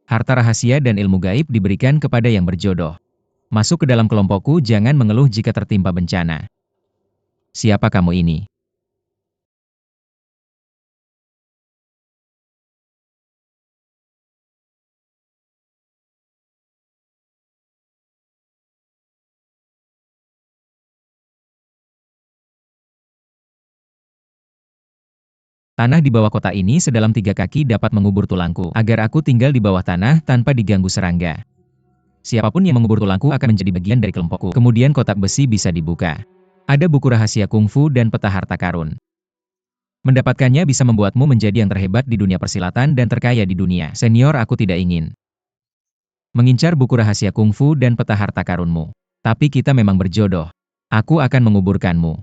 Harta rahasia dan ilmu gaib diberikan kepada yang berjodoh. Masuk ke dalam kelompokku, jangan mengeluh jika tertimpa bencana. Siapa kamu ini? Tanah di bawah kota ini sedalam 3 kaki dapat mengubur tulangku, agar aku tinggal di bawah tanah tanpa diganggu serangga. Siapapun yang mengubur tulangku akan menjadi bagian dari kelompokku. Kemudian kotak besi bisa dibuka. Ada buku rahasia kungfu dan peta harta karun. Mendapatkannya bisa membuatmu menjadi yang terhebat di dunia persilatan dan terkaya di dunia. Senior, aku tidak ingin mengincar buku rahasia kungfu dan peta harta karunmu. Tapi kita memang berjodoh. Aku akan menguburkanmu.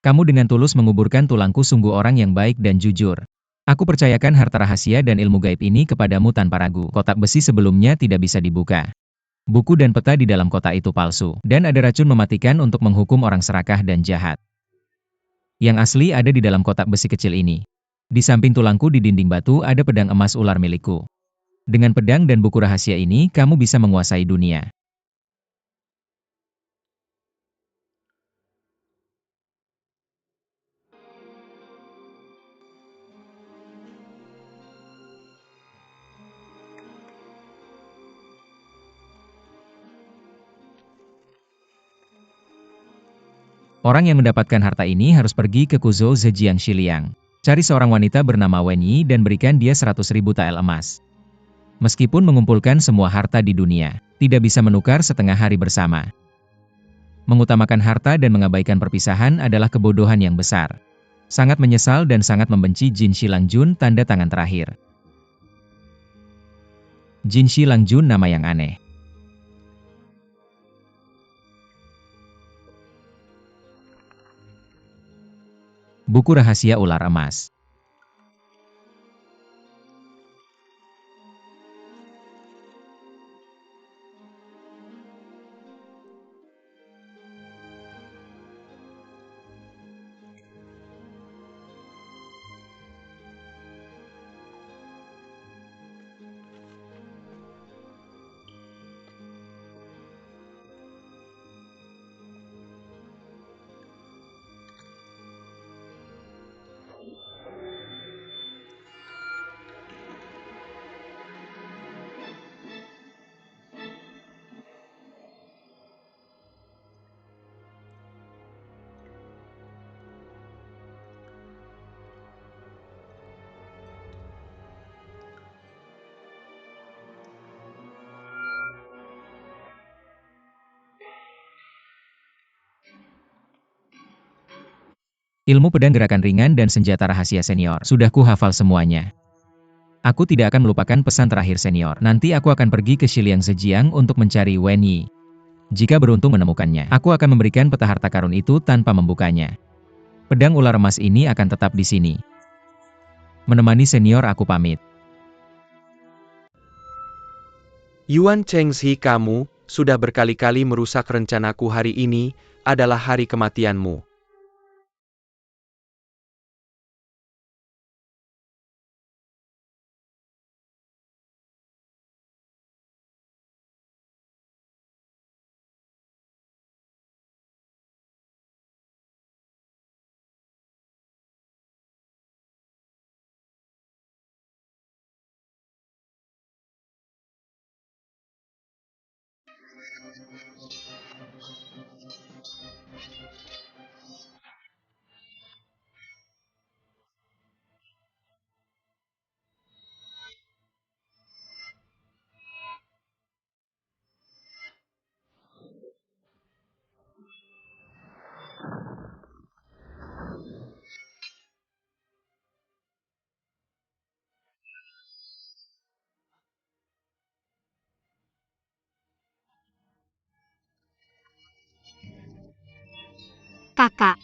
Kamu dengan tulus menguburkan tulangku, sungguh orang yang baik dan jujur. Aku percayakan harta rahasia dan ilmu gaib ini kepadamu tanpa ragu. Kotak besi sebelumnya tidak bisa dibuka. Buku dan peta di dalam kotak itu palsu, dan ada racun mematikan untuk menghukum orang serakah dan jahat. Yang asli ada di dalam kotak besi kecil ini. Di samping tulangku di dinding batu ada pedang emas ular milikku. Dengan pedang dan buku rahasia ini, kamu bisa menguasai dunia. Orang yang mendapatkan harta ini harus pergi ke Kuzhou Zhejiang Shiliang. Cari seorang wanita bernama Wen Yi dan berikan dia 100.000 tael emas. Meskipun mengumpulkan semua harta di dunia, tidak bisa menukar setengah hari bersama. Mengutamakan harta dan mengabaikan perpisahan adalah kebodohan yang besar. Sangat menyesal dan sangat membenci Jin Shilangjun, tanda tangan terakhir. Jinshi Langjun nama yang aneh. Buku rahasia ular emas. Ilmu pedang gerakan ringan dan senjata rahasia senior. Sudah ku hafal semuanya. Aku tidak akan melupakan pesan terakhir senior. Nanti aku akan pergi ke Shiliang Zhejiang untuk mencari Wen Yi. Jika beruntung menemukannya, aku akan memberikan peta harta karun itu tanpa membukanya. Pedang ular emas ini akan tetap di sini. Menemani senior aku pamit. Yuan Chengxi, kamu sudah berkali-kali merusak rencanaku. Hari ini adalah hari kematianmu. Kakak,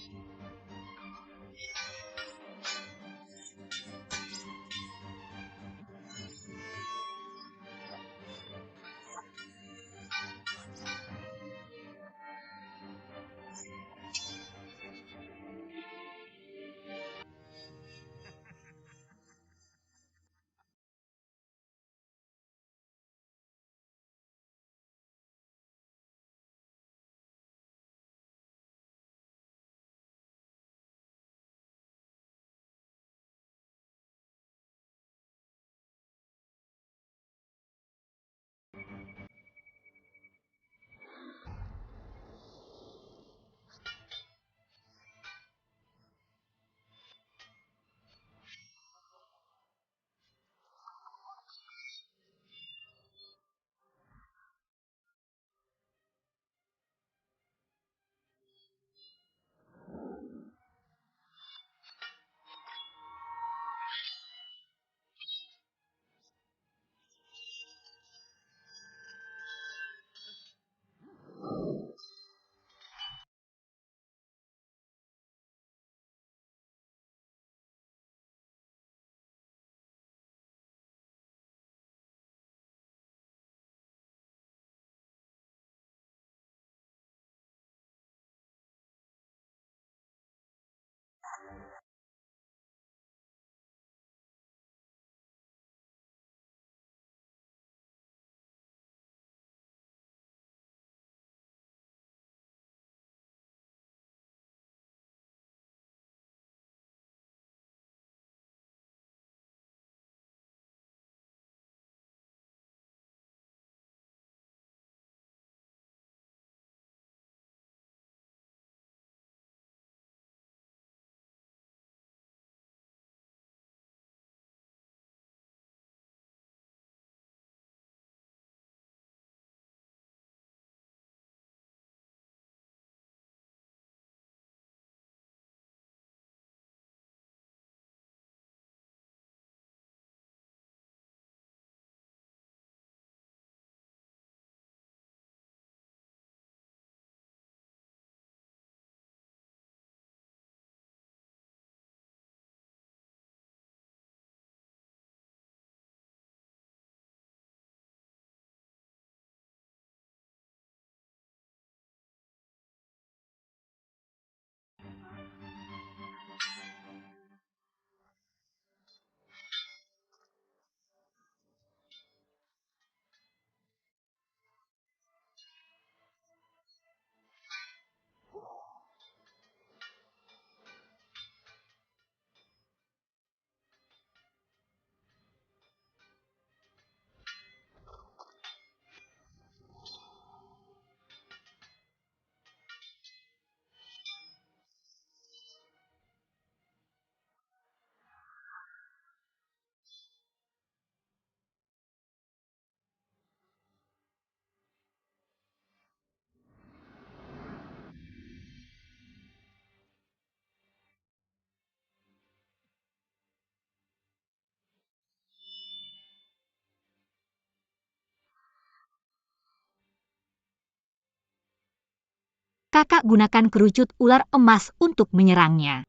Kakak gunakan kerucut ular emas untuk menyerangnya.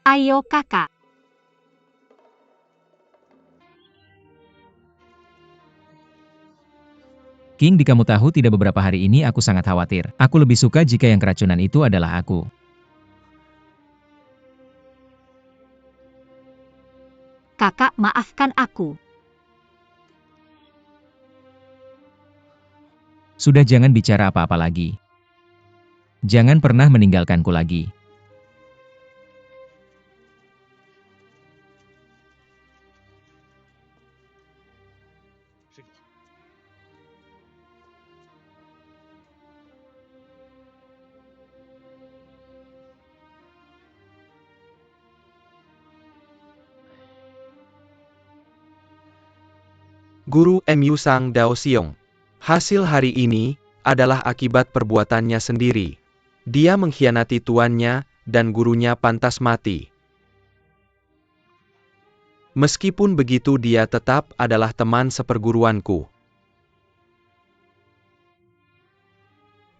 Ayo kakak. King, di kamu tahu tidak beberapa hari ini aku sangat khawatir. Aku lebih suka jika yang keracunan itu adalah aku. Kakak maafkan aku. Sudah, jangan bicara apa-apa lagi. Jangan pernah meninggalkanku lagi. Guru Mu Sang Dao Siong. Hasil hari ini adalah akibat perbuatannya sendiri. Dia mengkhianati tuannya dan gurunya pantas mati. Meskipun begitu dia tetap adalah teman seperguruanku.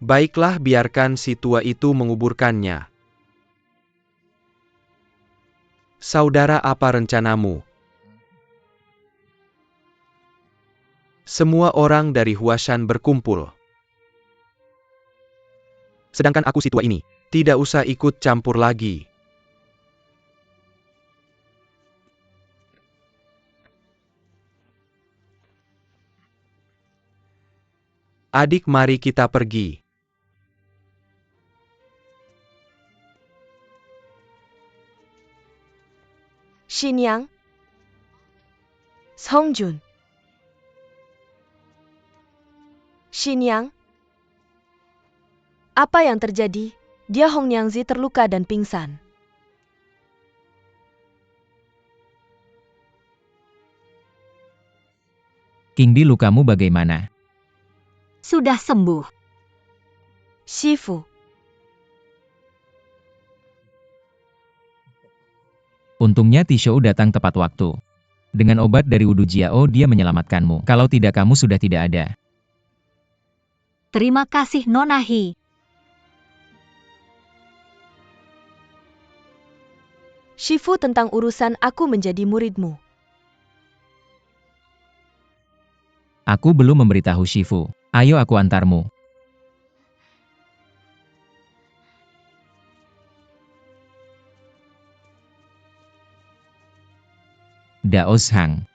Baiklah, biarkan si tua itu menguburkannya. Saudara, apa rencanamu? Semua orang dari Huashan berkumpul. Sedangkan aku si tua ini, tidak usah ikut campur lagi. Adik, mari kita pergi. Xinyang, Songjun. Xinyang, apa yang terjadi? Dia Hongyangzi terluka dan pingsan. King Di, lukamu bagaimana? Sudah sembuh. Shifu, Untungnya Tishou datang tepat waktu. Dengan obat dari Wudu Jiao dia menyelamatkanmu. Kalau tidak, kamu sudah tidak ada. Terima kasih Nona Hi. Shifu, tentang urusan aku menjadi muridmu. Aku belum memberitahu Shifu. Ayo aku antarmu. Daos Hang.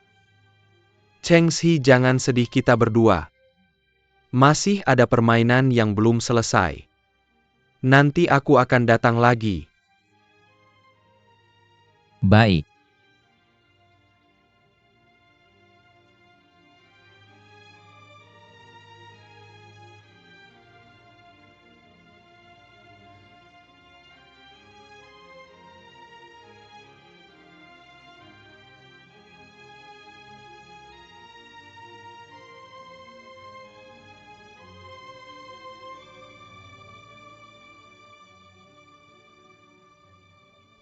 Chengxi, jangan sedih, kita berdua. Masih ada permainan yang belum selesai. Nanti aku akan datang lagi. Baik.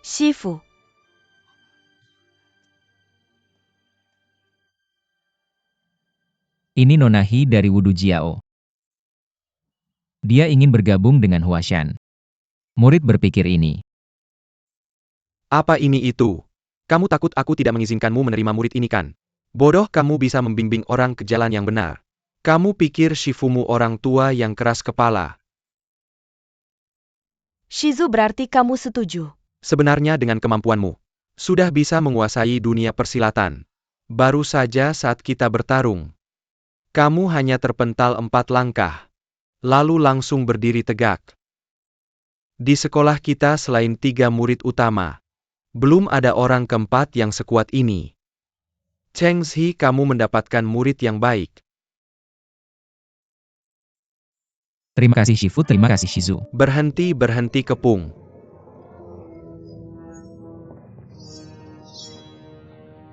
Shifu, Ini Nona He dari Wudu Jiao. Dia ingin bergabung dengan Huashan. Murid berpikir ini. Apa ini itu? Kamu takut aku tidak mengizinkanmu menerima murid ini kan? Bodoh, kamu bisa membimbing orang ke jalan yang benar. Kamu pikir Shifumu orang tua yang keras kepala. Shizu, berarti kamu setuju. Sebenarnya dengan kemampuanmu, sudah bisa menguasai dunia persilatan. Baru saja saat kita bertarung, kamu hanya terpental 4 langkah, lalu langsung berdiri tegak. Di sekolah kita selain 3 murid utama, belum ada orang keempat yang sekuat ini. Chengxi, kamu mendapatkan murid yang baik. Terima kasih Shifu, terima kasih Shizu. Berhenti, Kepung.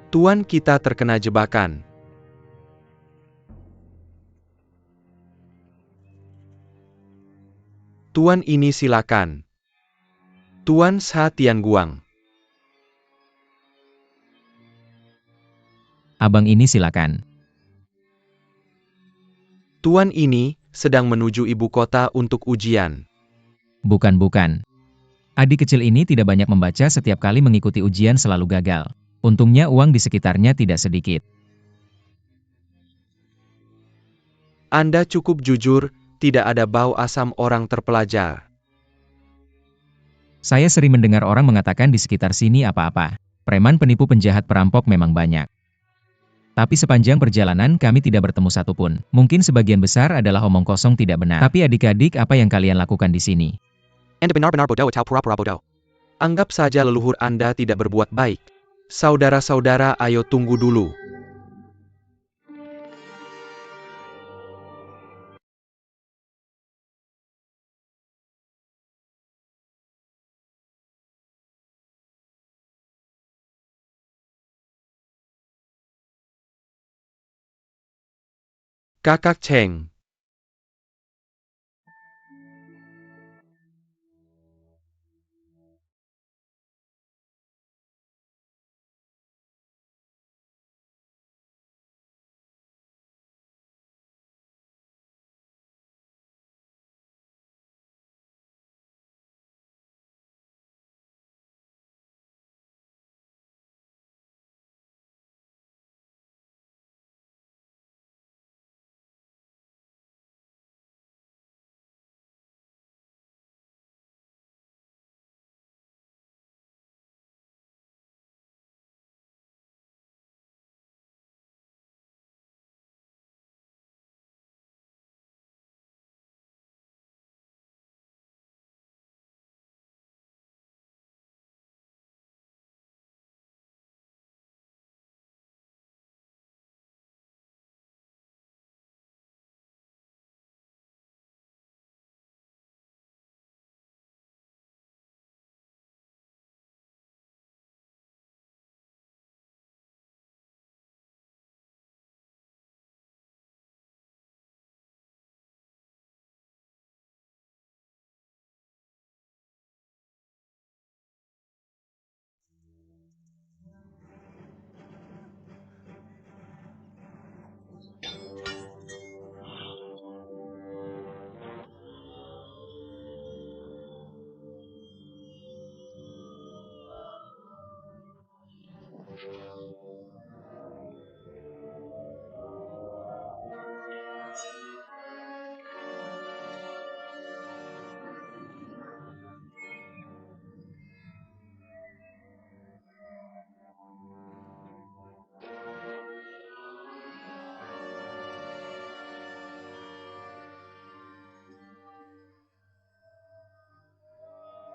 Tuan, kita terkena jebakan. Tuan, ini silakan. Tuan Sha Tianguang. Abang ini silakan. Tuan, ini sedang menuju ibu kota untuk ujian. Bukan. Adik kecil ini tidak banyak membaca, setiap kali mengikuti ujian selalu gagal. Untungnya uang di sekitarnya tidak sedikit. Anda cukup jujur, tidak ada bau asam orang terpelajar. Saya sering mendengar orang mengatakan di sekitar sini apa-apa. Preman, penipu, penjahat, perampok memang banyak. Tapi sepanjang perjalanan kami tidak bertemu satupun. Mungkin sebagian besar adalah omong kosong tidak benar. Tapi adik-adik, apa yang kalian lakukan di sini? Anda benar-benar bodoh atau pura-pura bodoh. Anggap saja leluhur Anda tidak berbuat baik. Saudara-saudara, ayo tunggu dulu. Kakak Cheng.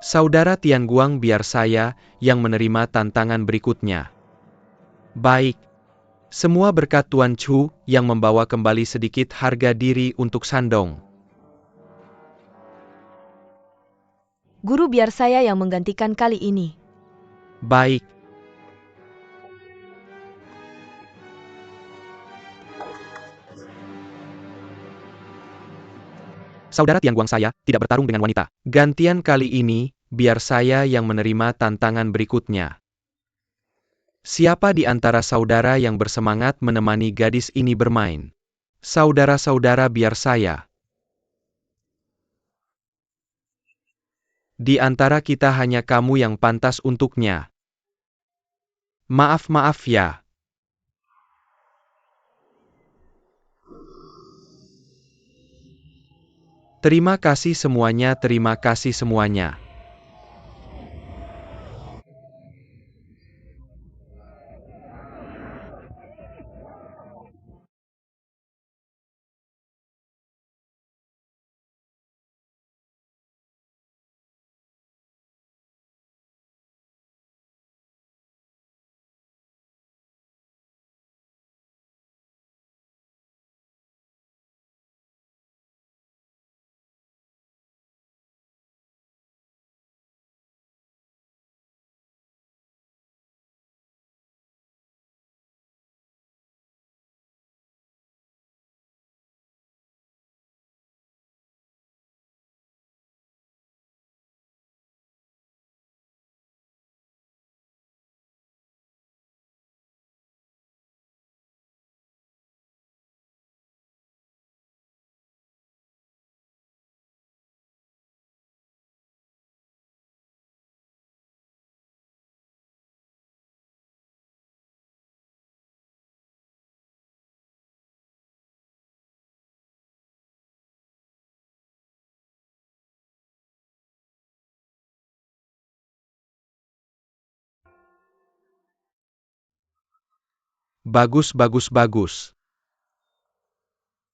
Saudara Tianguang, biar saya yang menerima tantangan berikutnya. Baik. Semua berkat Tuan Chu yang membawa kembali sedikit harga diri untuk Shandong. Guru, biar saya yang menggantikan kali ini. Baik. Saudara Tianguang, saya tidak bertarung dengan wanita. Gantian kali ini, biar saya yang menerima tantangan berikutnya. Siapa di antara saudara yang bersemangat menemani gadis ini bermain? Saudara-saudara, biar saya. Di antara kita hanya kamu yang pantas untuknya. Maaf ya. Terima kasih semuanya, terima kasih semuanya. Bagus.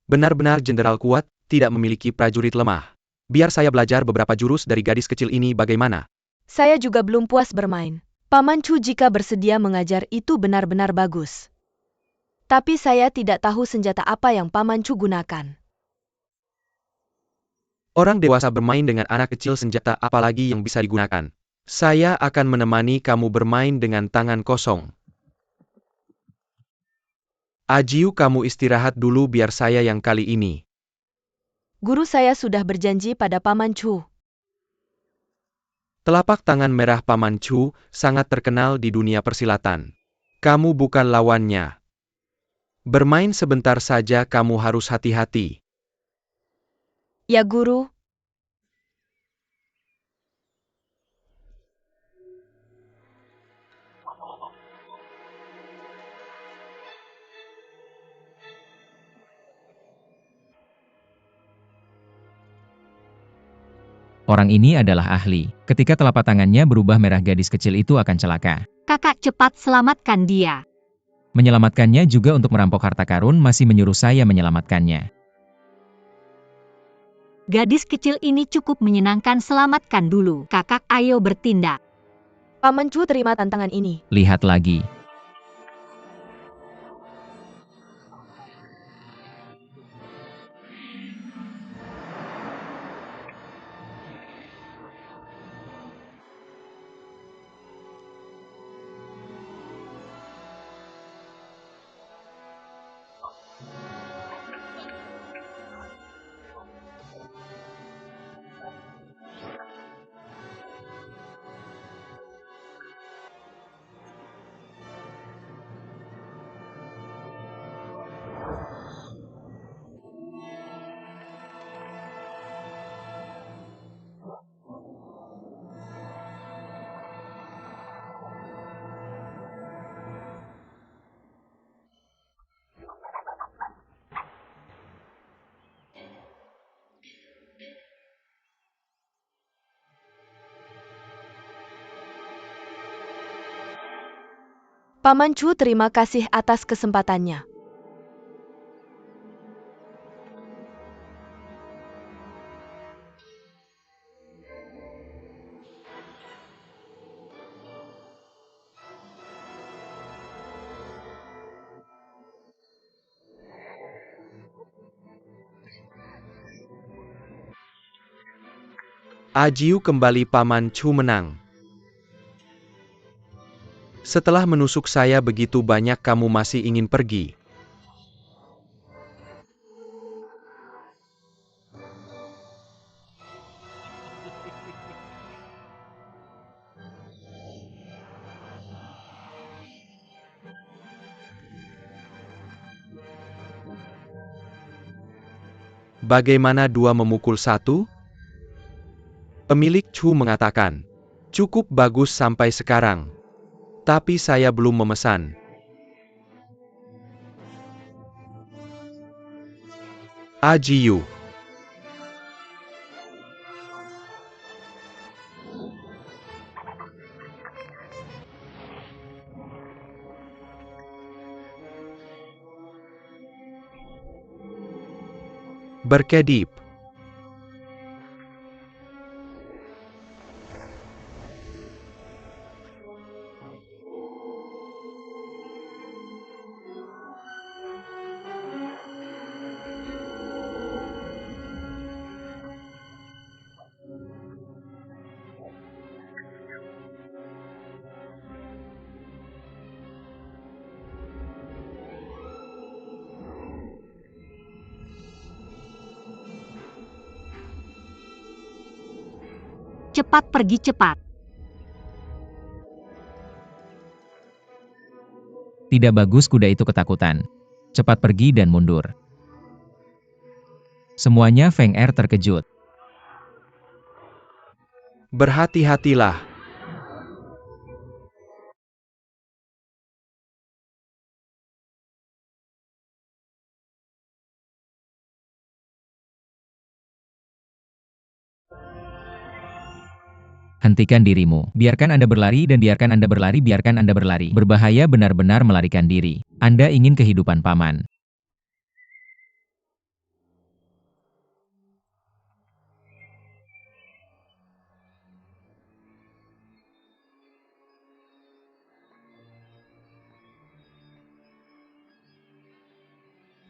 Benar-benar jenderal kuat, tidak memiliki prajurit lemah. Biar saya belajar beberapa jurus dari gadis kecil ini bagaimana. Saya juga belum puas bermain. Paman Chu jika bersedia mengajar itu benar-benar bagus. Tapi saya tidak tahu senjata apa yang Paman Chu gunakan. Orang dewasa bermain dengan anak kecil, senjata apalagi yang bisa digunakan. Saya akan menemani kamu bermain dengan tangan kosong. Ajiu, kamu istirahat dulu biar saya yang kali ini. Guru, saya sudah berjanji pada Paman Chu. Telapak tangan merah Paman Chu sangat terkenal di dunia persilatan. Kamu bukan lawannya. Bermain sebentar saja, kamu harus hati-hati. Ya, Guru. Orang ini adalah ahli. Ketika telapak tangannya berubah merah, gadis kecil itu akan celaka. Kakak, cepat selamatkan dia. Menyelamatkannya juga untuk merampok harta karun, masih menyuruh saya menyelamatkannya. Gadis kecil ini cukup menyenangkan, selamatkan dulu. Kakak, ayo bertindak. Paman Chu terima tantangan ini. Lihat lagi. Paman Chu terima kasih atas kesempatannya. Ajiu kembali Paman Chu menang. Setelah menusuk saya begitu banyak kamu masih ingin pergi. Bagaimana 2 memukul 1? Pemilik Chu mengatakan, cukup bagus sampai sekarang. Tapi saya belum memesan. Ajiu. Berkedip. Cepat pergi cepat. Tidak bagus kuda itu ketakutan. Cepat pergi dan mundur. Semuanya Feng Er terkejut. Berhati-hatilah. Hentikan dirimu. Biarkan Anda berlari dan biarkan Anda berlari, biarkan Anda berlari. Berbahaya benar-benar melarikan diri. Anda ingin kehidupan paman.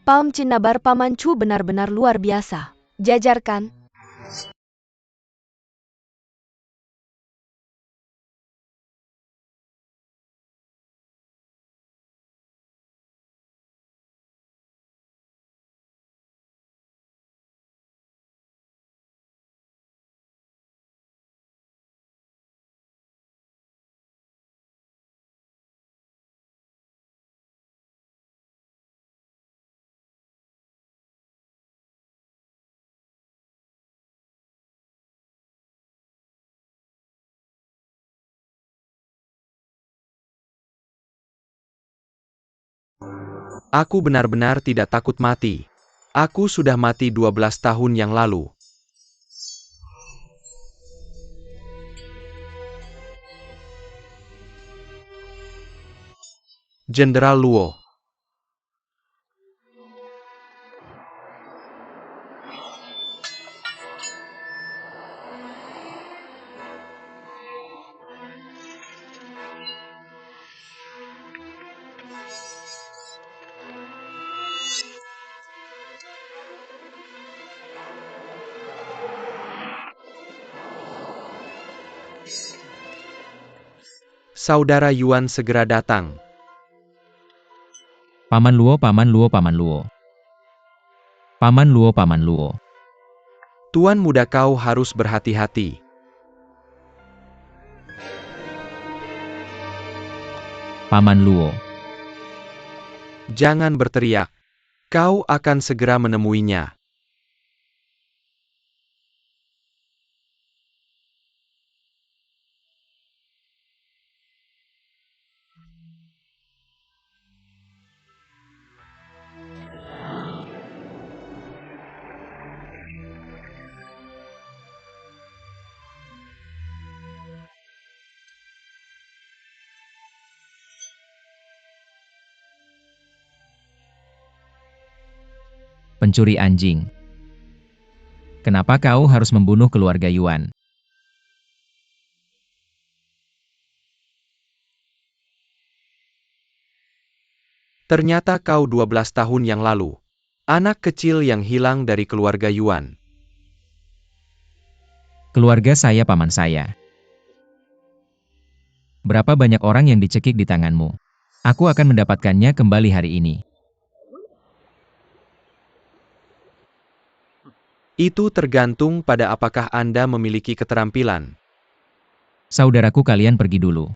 Pam Cinnabar Paman Chu benar-benar luar biasa. Jajarkan. Aku benar-benar tidak takut mati. Aku sudah mati 12 tahun yang lalu. Jenderal Luo. Saudara Yuan segera datang. Paman Luo, Paman Luo, Paman Luo. Paman Luo, Paman Luo. Tuan muda kau harus berhati-hati. Paman Luo. Jangan berteriak. Kau akan segera menemuinya. Pencuri anjing. Kenapa kau harus membunuh keluarga Yuan? Ternyata kau 12 tahun yang lalu. Anak kecil yang hilang dari keluarga Yuan. Keluarga saya paman saya. Berapa banyak orang yang dicekik di tanganmu? Aku akan mendapatkannya kembali hari ini. Itu tergantung pada apakah Anda memiliki keterampilan. Saudaraku, kalian pergi dulu.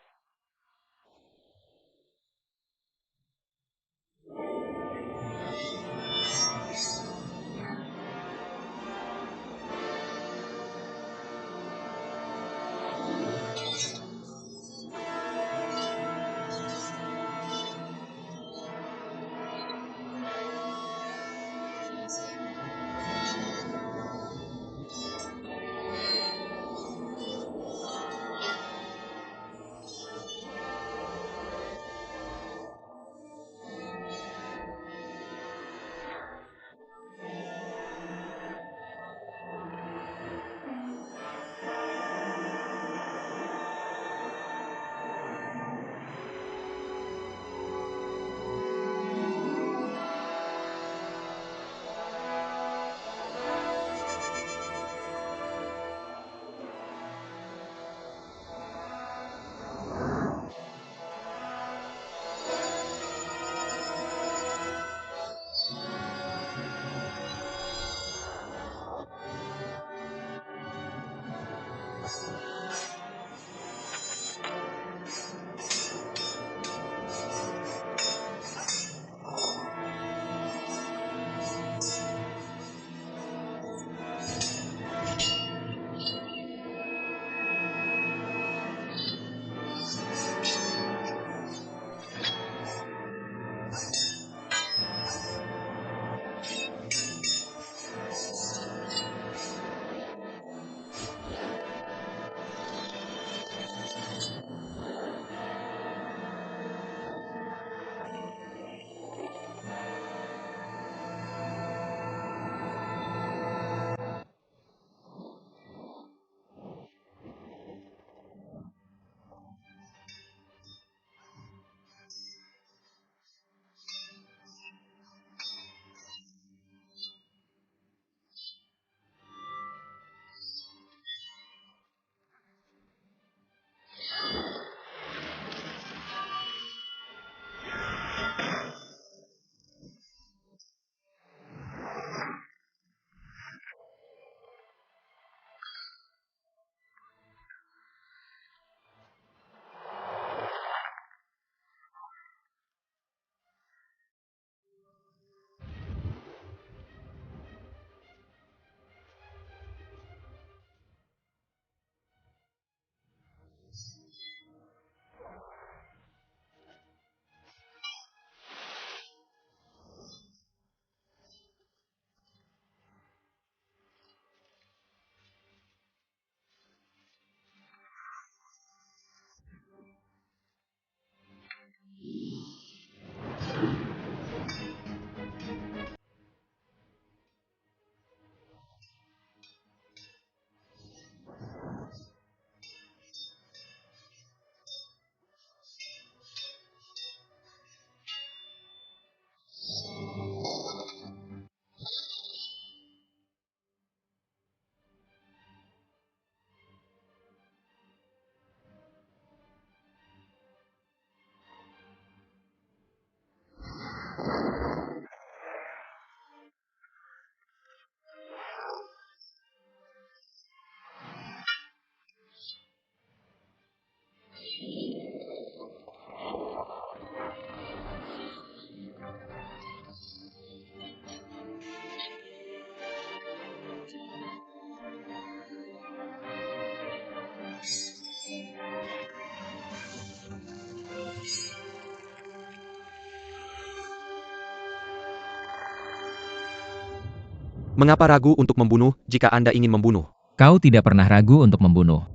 Mengapa ragu untuk membunuh jika Anda ingin membunuh? Kau tidak pernah ragu untuk membunuh.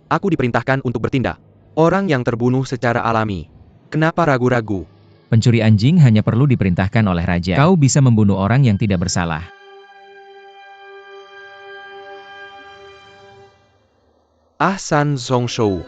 Aku diperintahkan untuk bertindak. Orang yang terbunuh secara alami. Kenapa ragu-ragu? Pencuri anjing hanya perlu diperintahkan oleh raja. Kau bisa membunuh orang yang tidak bersalah. Ah San Zongshou.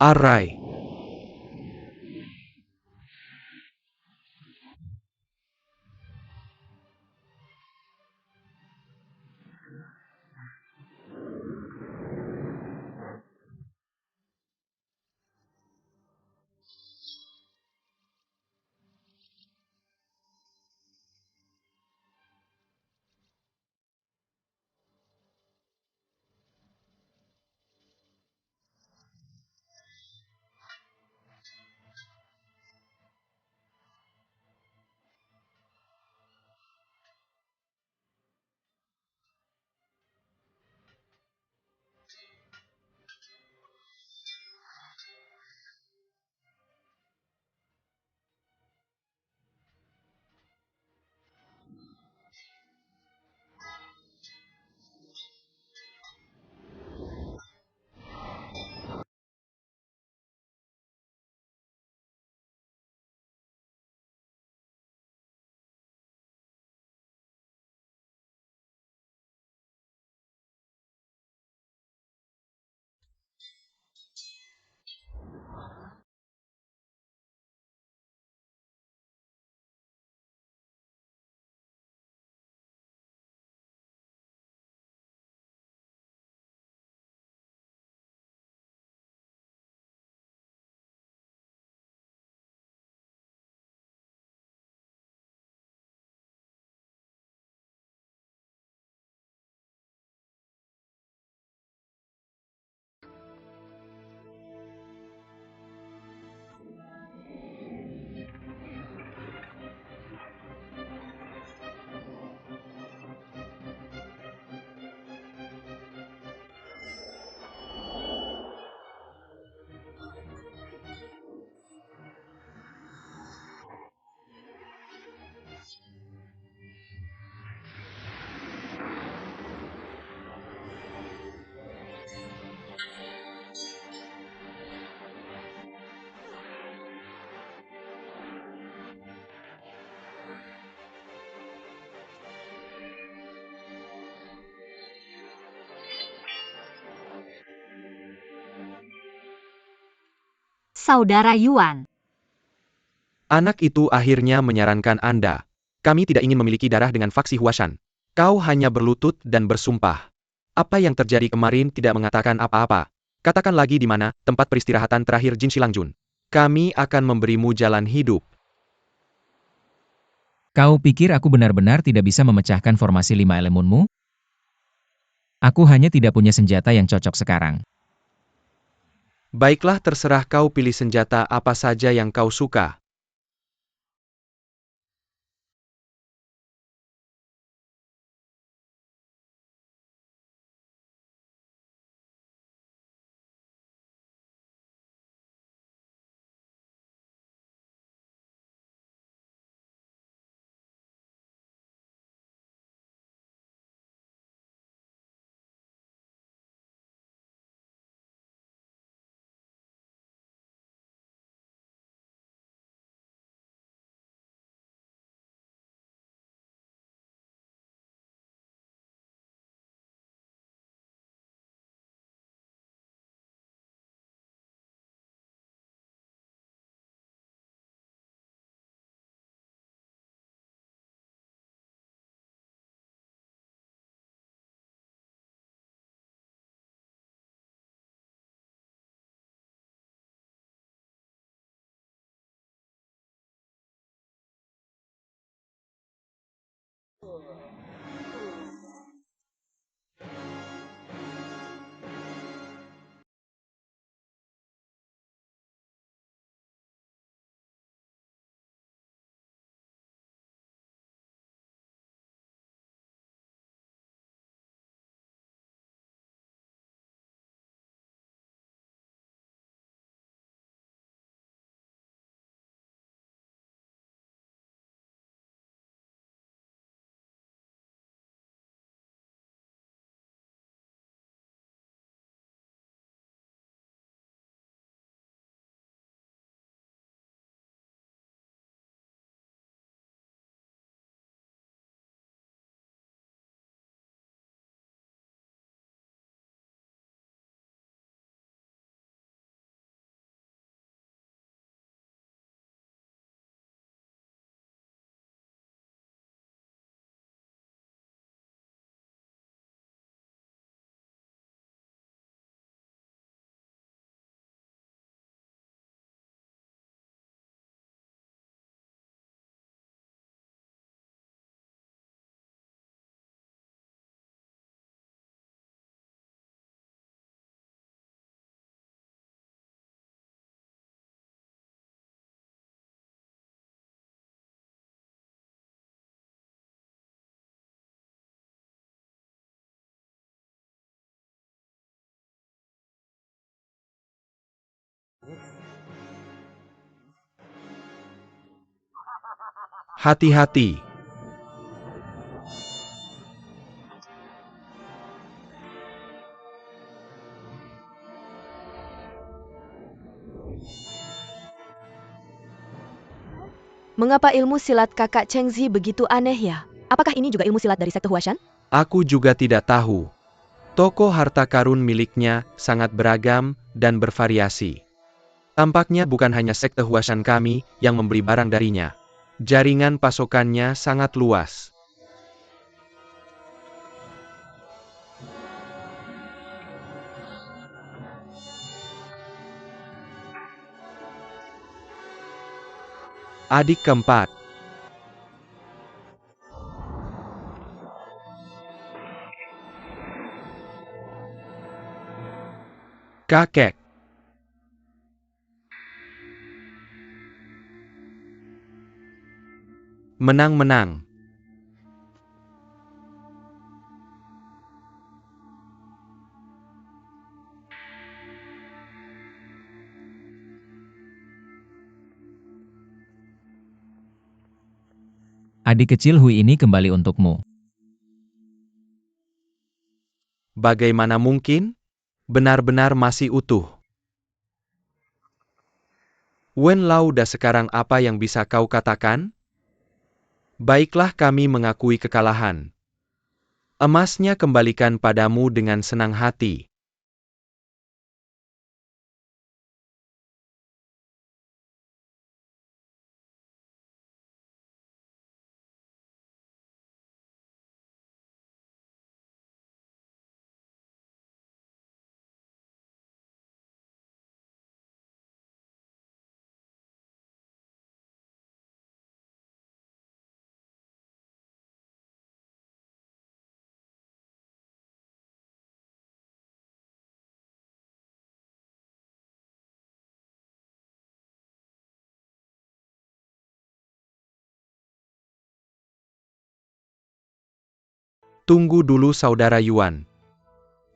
Arai. Saudara Yuan. Anak itu akhirnya menyarankan Anda. Kami tidak ingin memiliki darah dengan faksi Huashan. Kau hanya berlutut dan bersumpah. Apa yang terjadi kemarin tidak mengatakan apa-apa. Katakan lagi di mana tempat peristirahatan terakhir Jin Shilangjun. Kami akan memberimu jalan hidup. Kau pikir aku benar-benar tidak bisa memecahkan formasi 5 elemenmu? Aku hanya tidak punya senjata yang cocok sekarang. Baiklah, terserah kau pilih senjata apa saja yang kau suka. Hati-hati. Mengapa ilmu silat kakak Chengzi begitu aneh ya? Apakah ini juga ilmu silat dari sekte Huashan? Aku juga tidak tahu. Toko harta karun miliknya sangat beragam dan bervariasi. Tampaknya bukan hanya sekte Huashan kami yang membeli barang darinya. Jaringan pasokannya sangat luas. Adik keempat. Kakek. Menang-menang. Adik kecil Hui ini kembali untukmu. Bagaimana mungkin? Benar-benar masih utuh. Wen Lauda sekarang apa yang bisa kau katakan? Baiklah kami mengakui kekalahan. Emasnya kembalikan padamu dengan senang hati. Tunggu dulu saudara Yuan.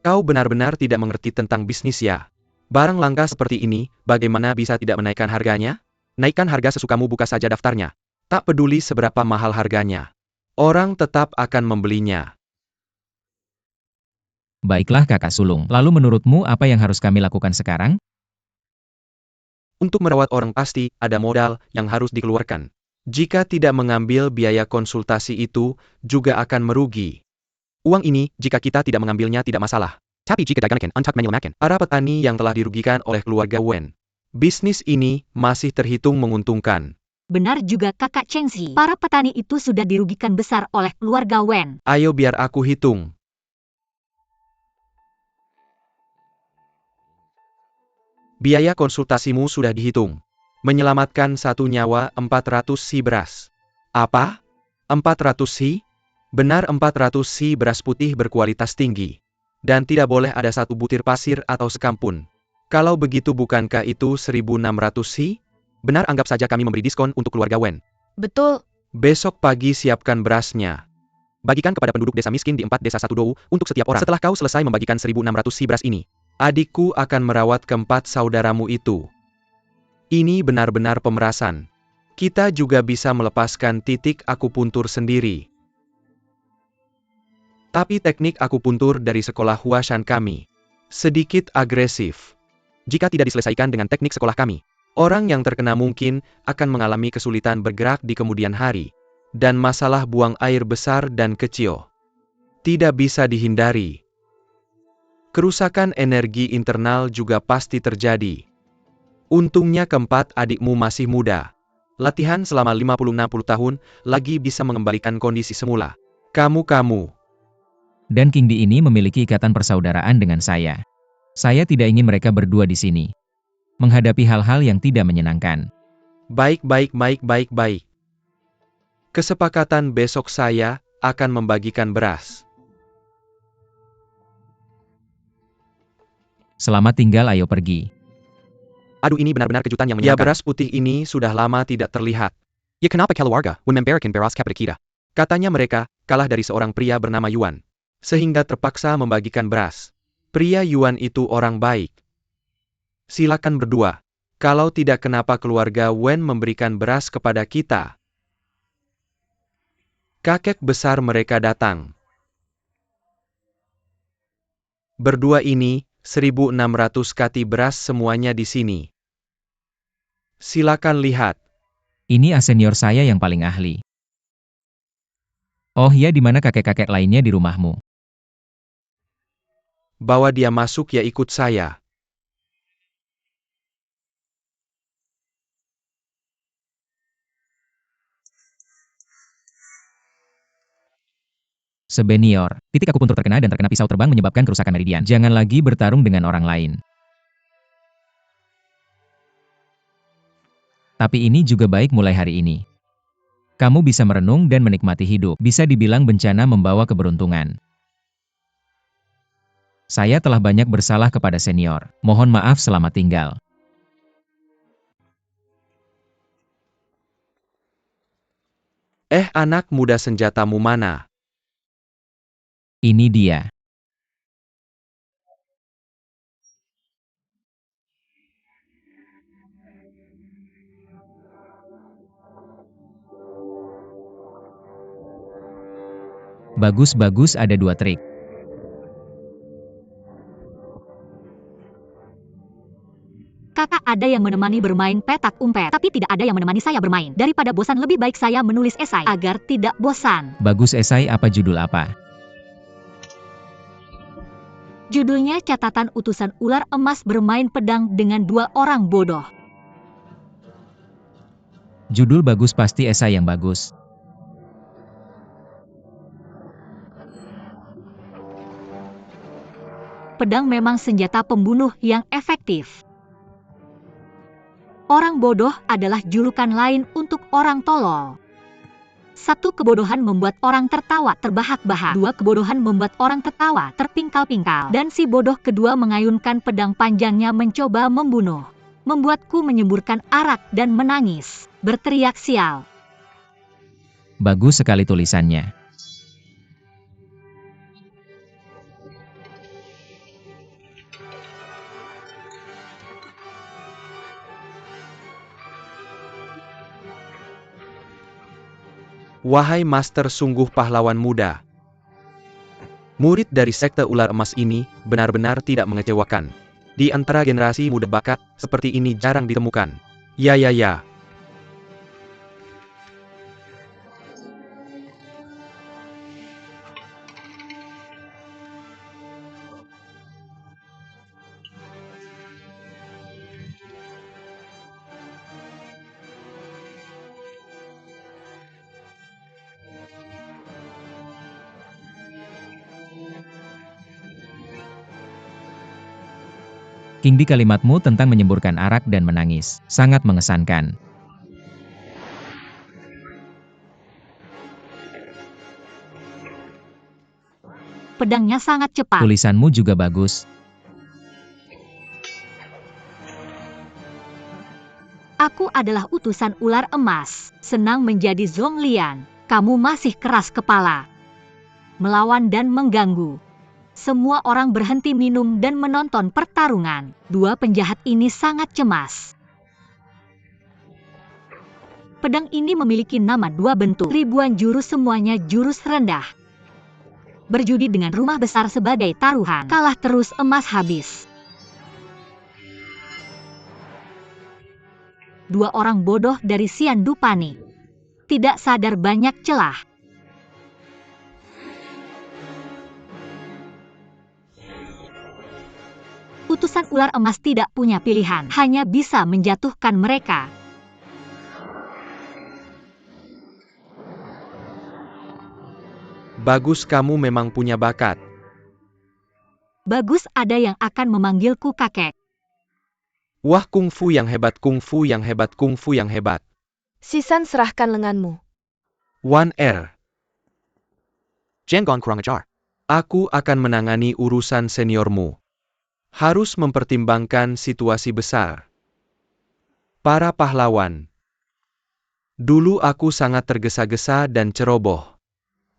Kau benar-benar tidak mengerti tentang bisnis ya. Barang langka seperti ini, bagaimana bisa tidak menaikkan harganya? Naikkan harga sesukamu, buka saja daftarnya. Tak peduli seberapa mahal harganya. Orang tetap akan membelinya. Baiklah kakak sulung, lalu menurutmu apa yang harus kami lakukan sekarang? Untuk merawat orang pasti ada modal yang harus dikeluarkan. Jika tidak mengambil biaya konsultasi itu, juga akan merugi. Uang ini, jika kita tidak mengambilnya tidak masalah. Tapi jika dagangkan untuk menyelamatkan para petani yang telah dirugikan oleh keluarga Wen, bisnis ini masih terhitung menguntungkan. Benar juga kakak Chengzi. Para petani itu sudah dirugikan besar oleh keluarga Wen. Ayo biar aku hitung. Biaya konsultasimu sudah dihitung. Menyelamatkan satu nyawa 400 si beras. Apa? 400 si? Benar 400 si beras putih berkualitas tinggi. Dan tidak boleh ada satu butir pasir atau sekam pun. Kalau begitu bukankah itu 1.600 si? Benar, anggap saja kami memberi diskon untuk keluarga Wen. Betul. Besok pagi siapkan berasnya. Bagikan kepada penduduk desa miskin di 4 desa 1 dou untuk setiap orang. Setelah kau selesai membagikan 1.600 si beras ini, adikku akan merawat keempat saudaramu itu. Ini benar-benar pemerasan. Kita juga bisa melepaskan titik akupuntur sendiri. Tapi teknik akupuntur dari sekolah Huashan kami sedikit agresif. Jika tidak diselesaikan dengan teknik sekolah kami, orang yang terkena mungkin akan mengalami kesulitan bergerak di kemudian hari, dan masalah buang air besar dan kecil. Tidak bisa dihindari. Kerusakan energi internal juga pasti terjadi. Untungnya keempat adikmu masih muda. Latihan selama 50-60 tahun lagi bisa mengembalikan kondisi semula. Kamu. Dan King Di ini memiliki ikatan persaudaraan dengan saya. Saya tidak ingin mereka berdua di sini menghadapi hal-hal yang tidak menyenangkan. Baik. Kesepakatan besok saya akan membagikan beras. Selamat tinggal, ayo pergi. Aduh, ini benar-benar kejutan yang menyenangkan. Ya, beras putih ini sudah lama tidak terlihat. Ya, kenapa keluarga memberikan beras kepada kita? Katanya mereka kalah dari seorang pria bernama Yuan, sehingga terpaksa membagikan beras. Pria Yuan itu orang baik. Silakan berdua. Kalau tidak, kenapa keluarga Wen memberikan beras kepada kita? Kakek besar mereka datang. Berdua ini, 1.600 kati beras semuanya di sini. Silakan lihat. Ini senior saya yang paling ahli. Oh ya, di mana kakek-kakek lainnya di rumahmu? Bawa dia masuk ya, ikut saya. Sebenior, titik akupuntur terkena dan terkena pisau terbang menyebabkan kerusakan meridian. Jangan lagi bertarung dengan orang lain. Tapi ini juga baik mulai hari ini. Kamu bisa merenung dan menikmati hidup. Bisa dibilang bencana membawa keberuntungan. Saya telah banyak bersalah kepada senior. Mohon maaf, selamat tinggal. Anak muda, senjatamu mana? Ini dia. Bagus-bagus, ada 2 trik. Kakak ada yang menemani bermain petak umpet, tapi tidak ada yang menemani saya bermain. Daripada bosan, lebih baik saya menulis esai agar tidak bosan. Bagus, esai apa, judul apa? Judulnya Catatan Utusan Ular Emas Bermain Pedang dengan 2 Orang Bodoh. Judul bagus, pasti esai yang bagus. Pedang memang senjata pembunuh yang efektif. Orang bodoh adalah julukan lain untuk orang tolol. 1 kebodohan membuat orang tertawa terbahak-bahak. 2 kebodohan membuat orang tertawa terpingkal-pingkal. Dan si bodoh kedua mengayunkan pedang panjangnya mencoba membunuh. Membuatku menyemburkan arak dan menangis. Berteriak sial. Bagus sekali tulisannya. Wahai Master, sungguh pahlawan muda. Murid dari sekte ular emas ini benar-benar tidak mengecewakan. Di antara generasi muda bakat seperti ini jarang ditemukan. Ya. King, di kalimatmu tentang menyemburkan arak dan menangis, sangat mengesankan. Pedangnya sangat cepat. Tulisanmu juga bagus. Aku adalah utusan ular emas. Senang menjadi Zonglian. Kamu masih keras kepala. Melawan dan mengganggu. Semua orang berhenti minum dan menonton pertarungan. 2 penjahat ini sangat cemas. Pedang ini memiliki nama 2 bentuk. Ribuan jurus, semuanya jurus rendah. Berjudi dengan rumah besar sebagai taruhan. Kalah terus, emas habis. 2 orang bodoh dari Xian Dupani. Tidak sadar banyak celah. Utusan ular emas tidak punya pilihan, hanya bisa menjatuhkan mereka. Bagus, kamu memang punya bakat. Bagus, ada yang akan memanggilku kakek. Wah, kungfu yang hebat, kungfu yang hebat, kungfu yang hebat. Sisan, serahkan lenganmu. 1R. Jangan kurang ajar. Aku akan menangani urusan seniormu. Harus mempertimbangkan situasi besar. Para pahlawan. Dulu aku sangat tergesa-gesa dan ceroboh.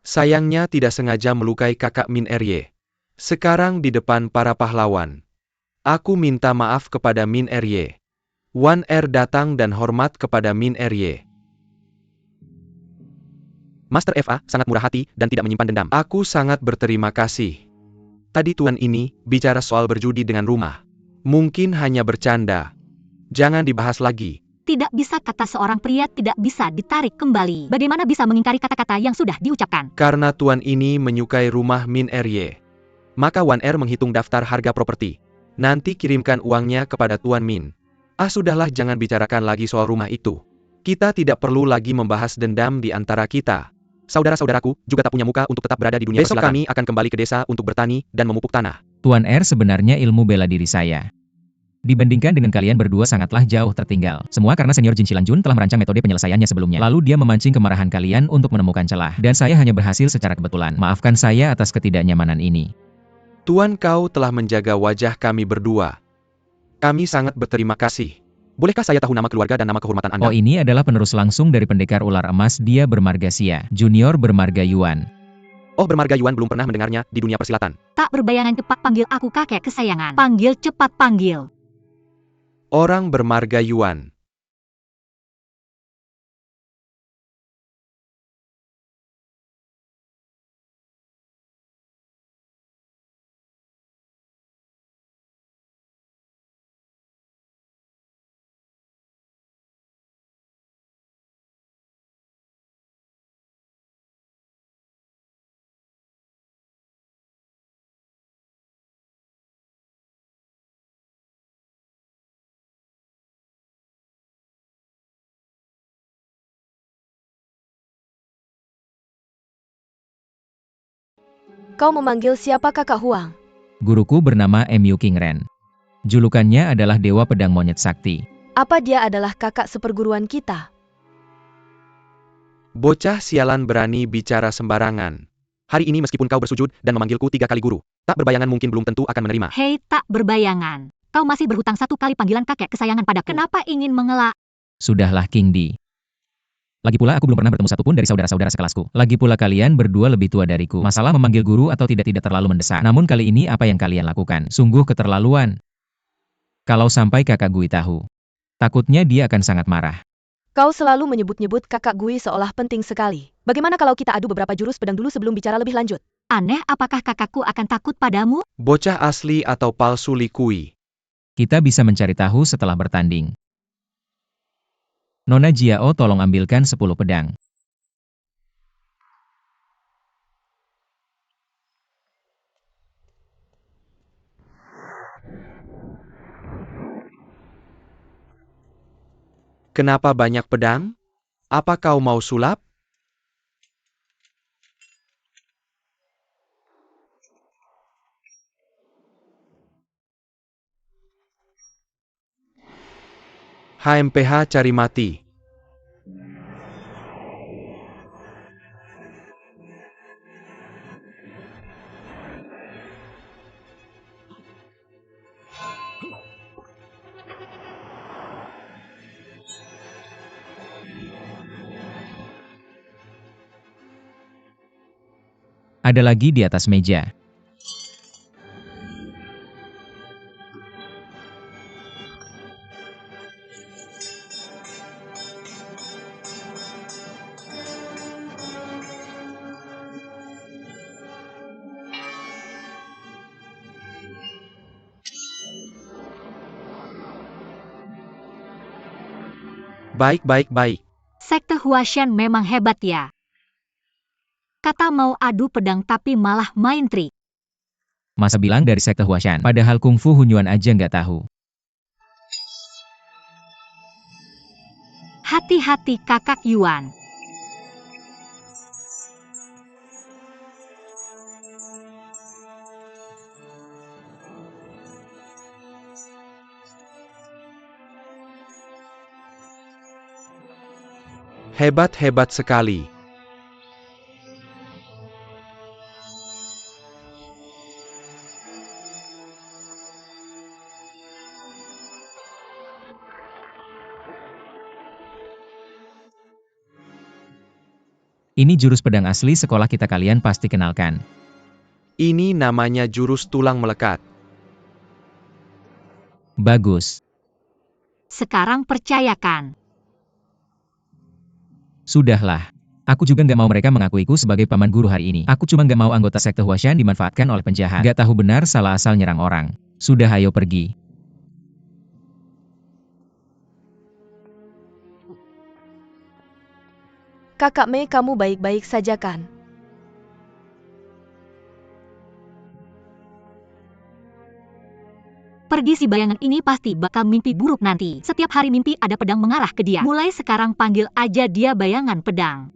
Sayangnya tidak sengaja melukai kakak Min Rye. Sekarang di depan para pahlawan. Aku minta maaf kepada Min Rye. 1R datang dan hormat kepada Min Rye. Master FA sangat murah hati dan tidak menyimpan dendam. Aku sangat berterima kasih. Tadi tuan ini bicara soal berjudi dengan rumah. Mungkin hanya bercanda. Jangan dibahas lagi. Tidak bisa, kata seorang pria, tidak bisa ditarik kembali. Bagaimana bisa mengingkari kata-kata yang sudah diucapkan? Karena tuan ini menyukai rumah Min RY. Maka Wan Er menghitung daftar harga properti. Nanti kirimkan uangnya kepada Tuan Min. Sudahlah, jangan bicarakan lagi soal rumah itu. Kita tidak perlu lagi membahas dendam di antara kita. Saudara-saudaraku juga tak punya muka untuk tetap berada di dunia persilatan. Besok kami akan kembali ke desa untuk bertani dan memupuk tanah. Tuan R, sebenarnya ilmu bela diri saya dibandingkan dengan kalian berdua sangatlah jauh tertinggal. Semua karena senior Jin Xilanjun telah merancang metode penyelesaiannya sebelumnya. Lalu dia memancing kemarahan kalian untuk menemukan celah. Dan saya hanya berhasil secara kebetulan. Maafkan saya atas ketidaknyamanan ini. Tuan, kau telah menjaga wajah kami berdua. Kami sangat berterima kasih. Bolehkah saya tahu nama keluarga dan nama kehormatan Anda? Oh, ini adalah penerus langsung dari pendekar ular emas. Dia bermarga Xia, junior bermarga Yuan. Oh, bermarga Yuan, belum pernah mendengarnya di dunia persilatan. Tak berbayangan, cepat panggil aku kakek kesayangan. Panggil, cepat panggil. Orang bermarga Yuan. Kau memanggil siapa, Kakak Huang? Guruku bernama Mu Qingren. Julukannya adalah Dewa Pedang Monyet Sakti. Apa dia adalah kakak seperguruan kita? Bocah sialan berani bicara sembarangan. Hari ini meskipun kau bersujud dan memanggilku 3 kali guru, tak berbayangan mungkin belum tentu akan menerima. Hei, tak berbayangan. Kau masih berhutang 1 kali panggilan kakek kesayangan padaku. Kenapa ingin mengelak? Sudahlah, King Di. Lagi pula aku belum pernah bertemu satupun dari saudara-saudara sekelasku. Lagi pula kalian berdua lebih tua dariku. Masalah memanggil guru atau tidak terlalu mendesak. Namun kali ini apa yang kalian lakukan? Sungguh keterlaluan. Kalau sampai kakak Gui tahu, takutnya dia akan sangat marah. Kau selalu menyebut-nyebut kakak Gui seolah penting sekali. Bagaimana kalau kita adu beberapa jurus pedang dulu sebelum bicara lebih lanjut? Aneh, apakah kakakku akan takut padamu? Bocah asli atau palsu Li Kui? Kita bisa mencari tahu setelah bertanding. Nona Jiao, tolong ambilkan 10 pedang. Kenapa banyak pedang? Apa kau mau sulap? HMPH cari mati. Ada lagi di atas meja. Baik. Sekte Huashan memang hebat ya. Kata mau adu pedang tapi malah main trik. Masa bilang dari sekte Huashan, padahal kungfu Hunyuan aja nggak tahu. Hati-hati kakak Yuan. Hebat sekali. Ini jurus pedang asli sekolah kita, kalian pasti kenalkan. Ini namanya jurus tulang melekat. Bagus. Sekarang percayakan. Sudahlah. Aku juga nggak mau mereka mengakuiku sebagai paman guru hari ini. Aku cuma nggak mau anggota sekte Huashan dimanfaatkan oleh penjahat. Nggak tahu benar salah asal nyerang orang. Sudah, ayo pergi. Kakak Mei, kamu baik-baik saja kan? Pergi, si bayangan ini pasti bakal mimpi buruk nanti. Setiap hari mimpi ada pedang mengarah ke dia. Mulai sekarang panggil aja dia bayangan pedang.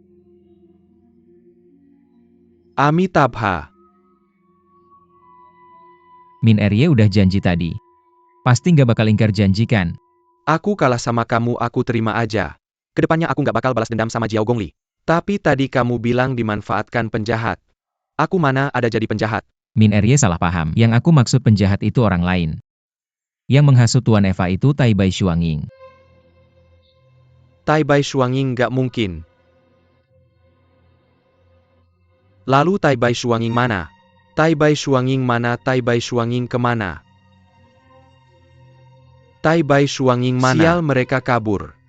Amitabha. Min Erye udah janji tadi. Pasti nggak bakal ingkar janji kan? Aku kalah sama kamu, aku terima aja. Kedepannya aku nggak bakal balas dendam sama Jiao Gongli. Tapi tadi kamu bilang dimanfaatkan penjahat. Aku mana ada jadi penjahat. Min Erye salah paham. Yang aku maksud penjahat itu orang lain. Yang menghasut Tuan Eva itu Tai Bai Shuanging. Tai Bai Shuanging nggak mungkin. Lalu Tai Bai Shuanging mana? Tai Bai Shuanging mana? Tai Bai Shuanging kemana? Tai Bai Shuanging mana? Sial, mereka kabur.